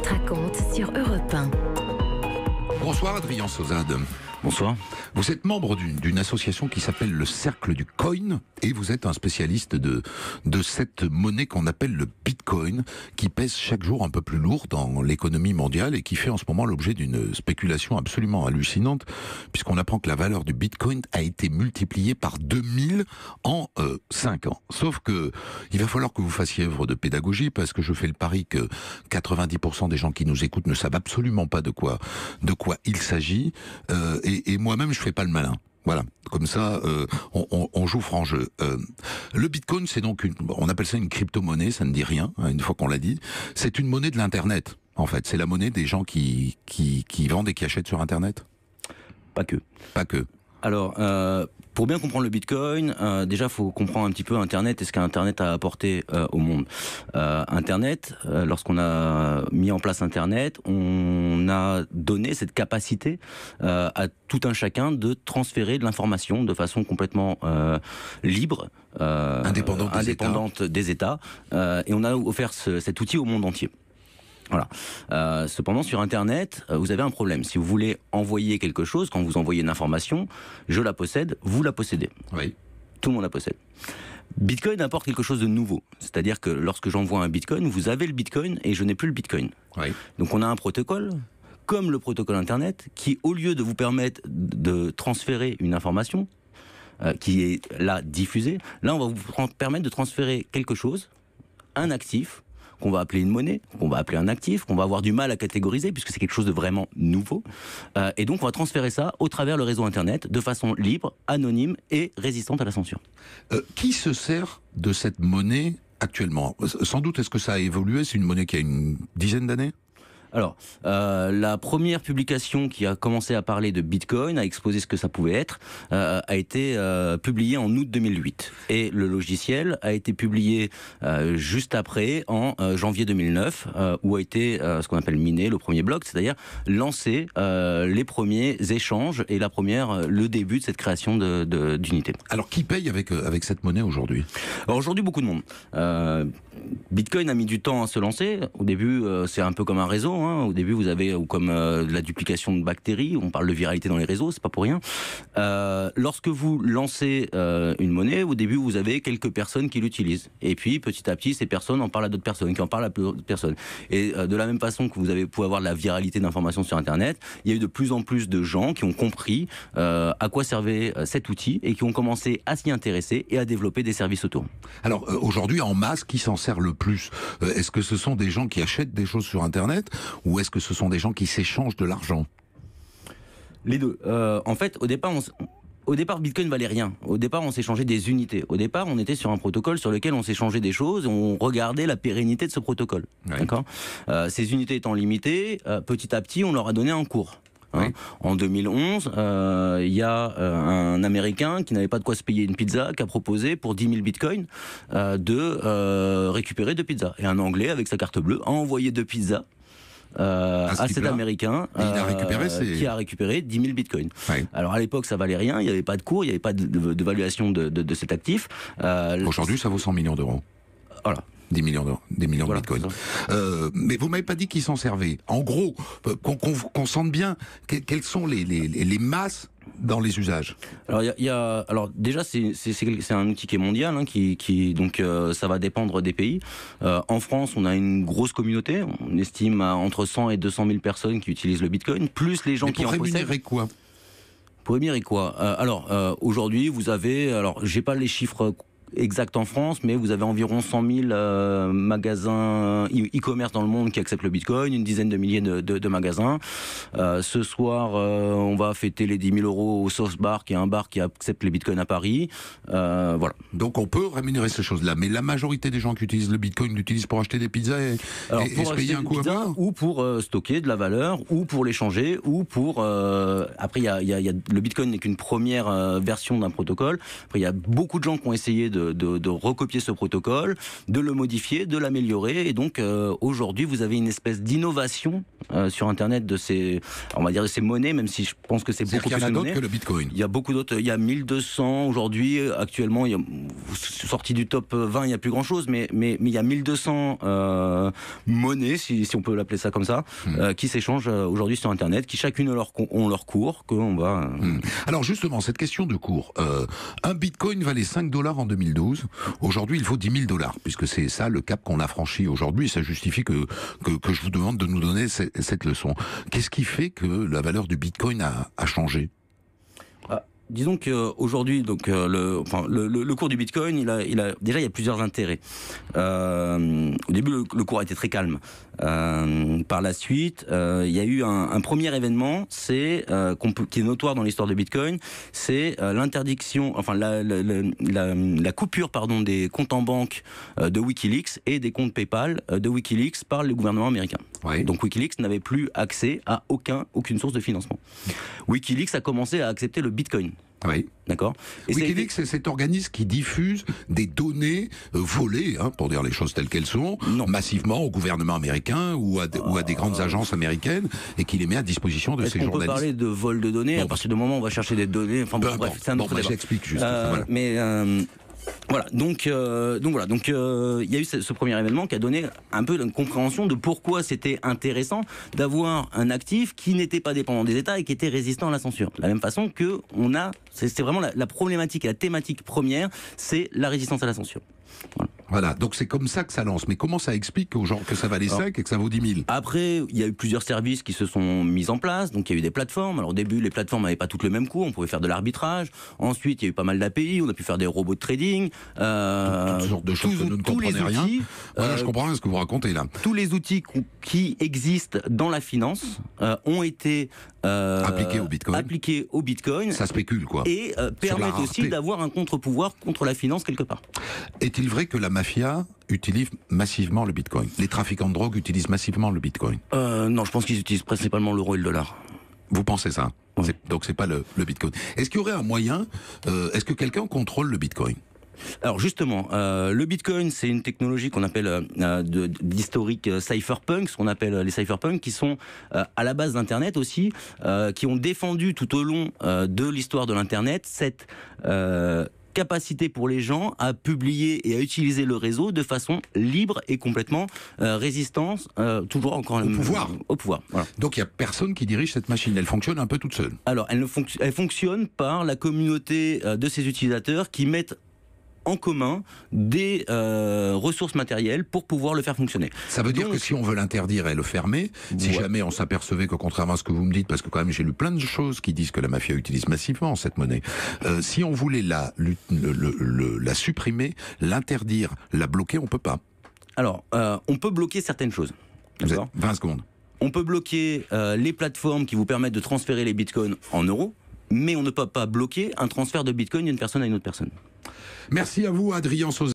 Barrette raconte sur Europe 1. Bonsoir Adrien Sauzade. Bonsoir. Vous êtes membre d'une association qui s'appelle le Cercle du Coin et vous êtes un spécialiste de cette monnaie qu'on appelle le Bitcoin, qui pèse chaque jour un peu plus lourd dans l'économie mondiale et qui fait en ce moment l'objet d'une spéculation absolument hallucinante, puisqu'on apprend que la valeur du Bitcoin a été multipliée par 2000 en 5 ans. Sauf que il va falloir que vous fassiez œuvre de pédagogie, parce que je fais le pari que 90% des gens qui nous écoutent ne savent absolument pas de quoi il s'agit. Et moi-même, je fais pas le malin. Voilà, comme ça, on joue franc jeu. Le Bitcoin, c'est donc on appelle ça une crypto-monnaie, ça ne dit rien, hein, une fois qu'on l'a dit. C'est une monnaie de l'Internet, en fait. C'est la monnaie des gens qui vendent et qui achètent sur Internet. Pas que. Pas que. Alors, pour bien comprendre le Bitcoin, déjà, il faut comprendre un petit peu Internet et ce qu'Internet a apporté au monde. Internet, lorsqu'on a mis en place Internet, on a donné cette capacité à tout un chacun de transférer de l'information de façon complètement libre, indépendante des États, et on a offert cet outil au monde entier. Voilà. Cependant, sur Internet, vous avez un problème. Si vous voulez envoyer quelque chose, quand vous envoyez une information, je la possède, vous la possédez. Oui. Tout le monde la possède. Bitcoin apporte quelque chose de nouveau. C'est-à-dire que lorsque j'envoie un Bitcoin, vous avez le Bitcoin et je n'ai plus le Bitcoin. Oui. Donc on a un protocole, comme le protocole Internet, qui, au lieu de vous permettre de transférer une information, qui est là diffusée, là on va vous permettre de transférer quelque chose, un actif, qu'on va appeler une monnaie, qu'on va appeler un actif, qu'on va avoir du mal à catégoriser puisque c'est quelque chose de vraiment nouveau. Et donc on va transférer ça au travers le réseau Internet de façon libre, anonyme et résistante à la censure. Qui se sert de cette monnaie actuellement? Sans doute, est-ce que ça a évolué? C'est une monnaie qui a une dizaine d'années? Alors, la première publication qui a commencé à parler de Bitcoin, à exposer ce que ça pouvait être, a été publiée en août 2008. Et le logiciel a été publié juste après, en janvier 2009, où a été ce qu'on appelle miné, le premier bloc, c'est-à-dire lancer les premiers échanges et le début de cette création d'unité. Alors, qui paye avec cette monnaie aujourd'hui? Alors aujourd'hui, beaucoup de monde. Bitcoin a mis du temps à se lancer. Au début, c'est un peu comme un réseau. Hein. Au début, vous avez comme la duplication de bactéries. On parle de viralité dans les réseaux, c'est pas pour rien. Lorsque vous lancez une monnaie, au début, vous avez quelques personnes qui l'utilisent. Et puis, petit à petit, ces personnes en parlent à d'autres personnes, qui en parlent à d'autres personnes. Et de la même façon que vous pouvez avoir de la viralité d'informations sur Internet, il y a eu de plus en plus de gens qui ont compris à quoi servait cet outil et qui ont commencé à s'y intéresser et à développer des services autour. Alors, aujourd'hui, en masse, qui s'en sert le plus? Est-ce que ce sont des gens qui achètent des choses sur Internet ou est-ce que ce sont des gens qui s'échangent de l'argent? Les deux. En fait, au départ, Bitcoin valait rien. Au départ, on s'échangeait des unités. Au départ, on était sur un protocole sur lequel on s'échangeait des choses, on regardait la pérennité de ce protocole. Ouais. D'accord. Ces unités étant limitées, petit à petit, on leur a donné un cours. Hein. Oui. En 2011, il y a un Américain qui n'avait pas de quoi se payer une pizza qui a proposé pour 10 000 bitcoins de récupérer 2 pizzas. Et un Anglais, avec sa carte bleue, a envoyé 2 pizzas à cet Américain qui a récupéré 10 000 bitcoins. Oui. Alors à l'époque, ça valait rien, il n'y avait pas de cours, il n'y avait pas de valuation de cet actif. Aujourd'hui, ça vaut 100 millions d'euros. Voilà. 10 millions d'euros, des millions de bitcoins. Mais vous m'avez pas dit qu'ils s'en servaient. En gros, qu'on sente bien quelles sont les masses dans les usages. Alors déjà c'est un outil qui est mondial, hein, donc ça va dépendre des pays. En France, on a une grosse communauté. On estime à entre 100 et 200 000 personnes qui utilisent le Bitcoin, plus les gens qui en possèdent. Pour rémunérer quoi? Pour rémunérer quoi? Aujourd'hui, vous avez, j'ai pas les chiffres exact en France, mais vous avez environ 100 000 magasins e-commerce dans le monde qui acceptent le Bitcoin, une dizaine de milliers de magasins. Ce soir, on va fêter les 10 000 euros au Sauce Bar, qui est un bar qui accepte les Bitcoins à Paris. Voilà. Donc on peut rémunérer ces choses-là, mais la majorité des gens qui utilisent le Bitcoin l'utilisent pour acheter des pizzas et se payer un coup à boire, ou pour stocker de la valeur, ou pour l'échanger, ou pour... Après, le Bitcoin n'est qu'une première version d'un protocole. Après, il y a beaucoup de gens qui ont essayé de recopier ce protocole, de le modifier, de l'améliorer. Et donc aujourd'hui, vous avez une espèce d'innovation sur Internet de ces, on va dire de ces monnaies, même si je pense que c'est beaucoup plus de monnaies. Il y en a d'autres que le Bitcoin. Il y a beaucoup d'autres. Il y a 1200 aujourd'hui. Actuellement, il y a, sorti du top 20, il n'y a plus grand-chose, mais il y a 1200 monnaies, si on peut l'appeler ça comme ça, qui s'échangent aujourd'hui sur Internet, qui chacune ont leur cours, qu'on va... Alors justement, cette question de cours. Un Bitcoin valait 5 $ en 2012. Aujourd'hui, il faut 10 000 $, puisque c'est ça le cap qu'on a franchi aujourd'hui. Et ça justifie que je vous demande de nous donner cette leçon. Qu'est-ce qui fait que la valeur du Bitcoin a changé ? Disons qu'aujourd'hui, donc le cours du Bitcoin, déjà il y a plusieurs intérêts. Au début, le cours était très calme. Par la suite, il y a eu un premier événement, qui est notoire dans l'histoire de Bitcoin, c'est l'interdiction, enfin la coupure, pardon, des comptes en banque de WikiLeaks et des comptes PayPal de WikiLeaks par le gouvernement américain. Oui. Donc WikiLeaks n'avait plus accès à aucune source de financement. WikiLeaks a commencé à accepter le Bitcoin. Oui. D'accord. WikiLeaks, c'est cet organisme qui diffuse des données volées, pour dire les choses telles qu'elles sont, massivement au gouvernement américain ou à des grandes agences américaines, et qui les met à disposition de ces journalistes. On peut parler de vol de données à partir du moment où on va chercher des données. Enfin bref, c'est un autre débat. J'explique juste. Voilà. Mais voilà, donc il y a eu ce premier événement qui a donné un peu une compréhension de pourquoi c'était intéressant d'avoir un actif qui n'était pas dépendant des États et qui était résistant à la censure. De la même façon que c'est vraiment la problématique et la thématique première, c'est la résistance à la censure. Voilà, donc c'est comme ça que ça lance. Mais comment ça explique aux gens que ça valait 5 et que ça vaut 10 000 ? Après, il y a eu plusieurs services qui se sont mis en place. Donc il y a eu des plateformes. Alors au début, les plateformes n'avaient pas toutes le même coût. On pouvait faire de l'arbitrage. Ensuite, il y a eu pas mal d'API. On a pu faire des robots de trading. Toutes sortes de choses que nous ne comprenons rien. Voilà, je comprends rien ce que vous racontez là. Tous les outils qui existent dans la finance ont été appliqués au Bitcoin. Ça spécule quoi. Et permettent aussi d'avoir un contre-pouvoir contre la finance quelque part. Est-il vrai que la mafia utilise massivement le Bitcoin ? Les trafiquants de drogue utilisent massivement le Bitcoin ? Non, je pense qu'ils utilisent principalement l'euro et le dollar. Vous pensez ça ? Oui. Donc c'est pas le Bitcoin. Est-ce qu'il y aurait un moyen, est-ce que quelqu'un contrôle le Bitcoin ? Alors justement, le Bitcoin, c'est une technologie qu'on appelle d'historique cypherpunk, ce qu'on appelle les cypherpunks, qui sont à la base d'Internet aussi, qui ont défendu tout au long de l'histoire de l'Internet cette capacité pour les gens à publier et à utiliser le réseau de façon libre et complètement résistante, toujours encore au pouvoir. Voilà. Donc il n'y a personne qui dirige cette machine, elle fonctionne un peu toute seule. Alors elle fonctionne par la communauté de ses utilisateurs qui mettent en commun des ressources matérielles pour pouvoir le faire fonctionner. Ça veut dire que si on veut l'interdire et le fermer, si jamais on s'apercevait que contrairement à ce que vous me dites, parce que quand même j'ai lu plein de choses qui disent que la mafia utilise massivement cette monnaie, si on voulait la supprimer, l'interdire, la bloquer, on peut pas. Alors, on peut bloquer certaines choses. Vous avez 20 secondes. On peut bloquer les plateformes qui vous permettent de transférer les bitcoins en euros, mais on ne peut pas bloquer un transfert de bitcoin d'une personne à une autre personne. Merci à vous, Adrien Sauzet.